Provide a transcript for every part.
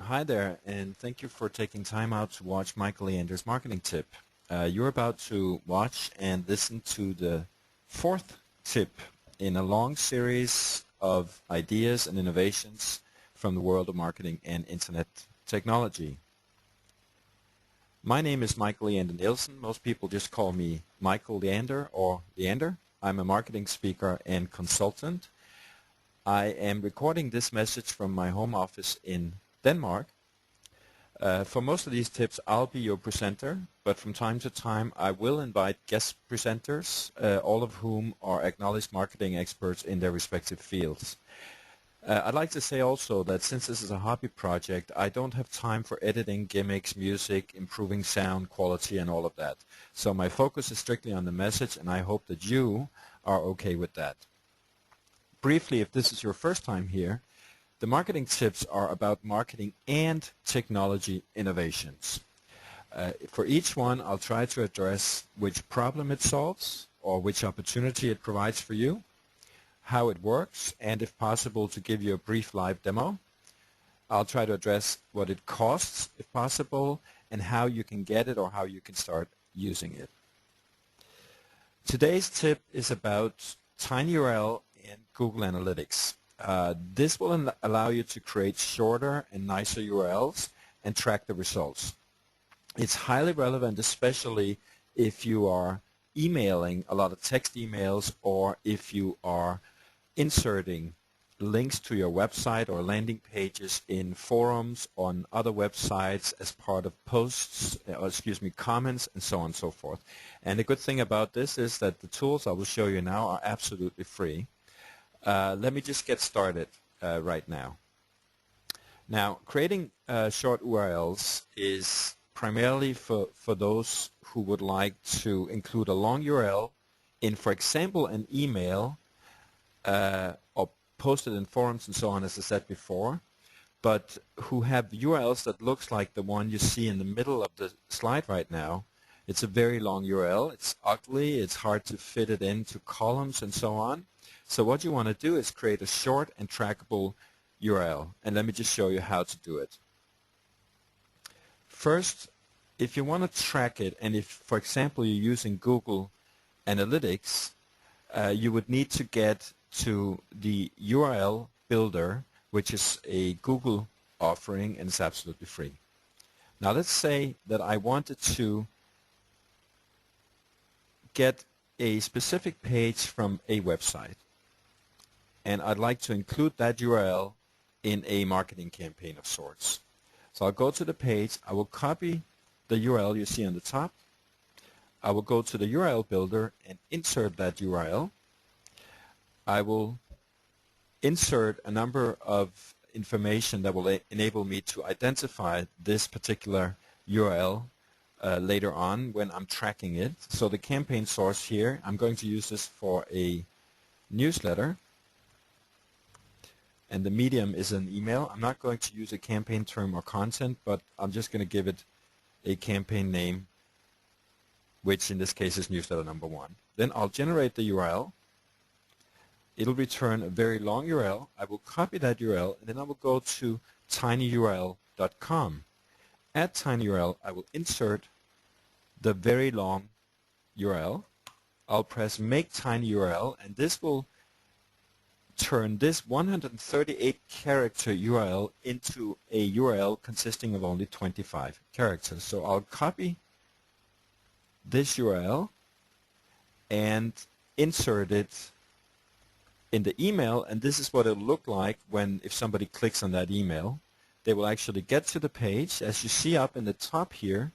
Hi there, and thank you for taking time out to watch Michael Leander's marketing tip. You're about to watch and listen to the fourth tip in a long series of ideas and innovations from the world of marketing and internet technology. My name is Michael Leander Nielsen. Most people just call me Michael Leander or Leander. I'm a marketing speaker and consultant. I am recording this message from my home office in Denmark. For most of these tips, I'll be your presenter, but from time to time, I will invite guest presenters, all of whom are acknowledged marketing experts in their respective fields. I'd like to say also that since this is a hobby project, I don't have time for editing, gimmicks, music, improving sound quality, and all of that. So my focus is strictly on the message, and I hope that you are okay with that. Briefly, if this is your first time here, the marketing tips are about marketing and technology innovations. For each one, I'll try to address which problem it solves or which opportunity it provides for you, how it works, and if possible, to give you a brief live demo. I'll try to address what it costs, if possible, and how you can get it or how you can start using it. Today's tip is about TinyURL and Google Analytics. This will allow you to create shorter and nicer URLs and track the results. It's highly relevant, especially if you are emailing a lot of text emails or if you are inserting links to your website or landing pages in forums on other websites as part of posts, comments, and so on and so forth. And the good thing about this is that the tools I will show you now are absolutely free. Let me just get started right now. Now, creating short URLs is primarily for those who would like to include a long URL in, for example, an email or post it in forums and so on, as I said before, but who have URLs that looks like the one you see in the middle of the slide right now. It's a very long URL. It's ugly. It's hard to fit it into columns and so on. So what you want to do is create a short and trackable URL. And let me just show you how to do it. First, if you want to track it, and if, for example, you're using Google Analytics, you would need to get to the URL builder, which is a Google offering, and it's absolutely free. Now let's say that I wanted to get a specific page from a website, and I'd like to include that URL in a marketing campaign of sorts. So I'll go to the page, I will copy the URL you see on the top, I will go to the URL builder and insert that URL. I will insert a number of information that will enable me to identify this particular URL later on when I'm tracking it. So the campaign source here, I'm going to use this for a newsletter, and the medium is an email. I'm not going to use a campaign term or content, but I'm just going to give it a campaign name, which in this case is newsletter number 1. Then I'll generate the URL. It'll return a very long URL. I will copy that URL, and then I will go to tinyurl.com. At tinyurl, I will insert the very long URL. I'll press Make TinyURL, and this will turn this 138-character URL into a URL consisting of only 25 characters. So I'll copy this URL and insert it in the email, and this is what it'll look like if somebody clicks on that email. They will actually get to the page. As you see up in the top here,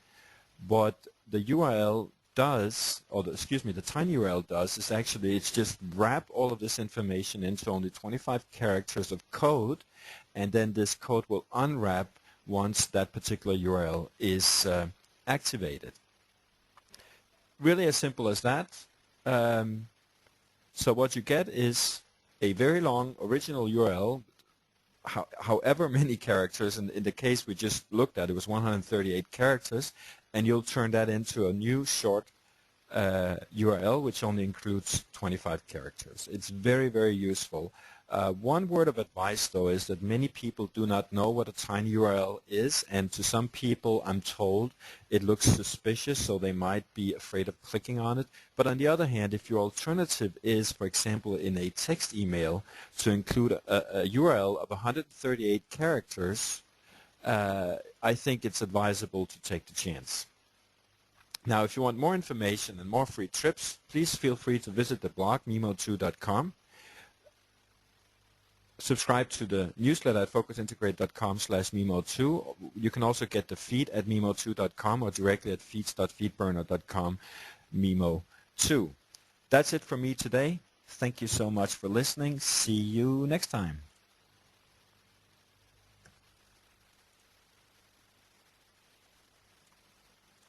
what the URL does, or the TinyURL does, is actually it's just wrap all of this information into only 25 characters of code, and then this code will unwrap once that particular URL is activated. Really as simple as that. So what you get is a very long original URL, however many characters. In the case we just looked at, it was 138 characters, and you'll turn that into a new short URL which only includes 25 characters. It's very, very useful. One word of advice, though, is that many people do not know what a tiny URL is, and to some people, I'm told, it looks suspicious, so they might be afraid of clicking on it. But on the other hand, if your alternative is, for example, in a text email, to include a URL of 138 characters, I think it's advisable to take the chance. Now, if you want more information and more free tips, please feel free to visit the blog, mimo2.com. Subscribe to the newsletter at focusintegrate.com/mimo2. You can also get the feed at mimo2.com or directly at feeds.feedburner.com mimo2. That's it for me today. Thank you so much for listening. See you next time.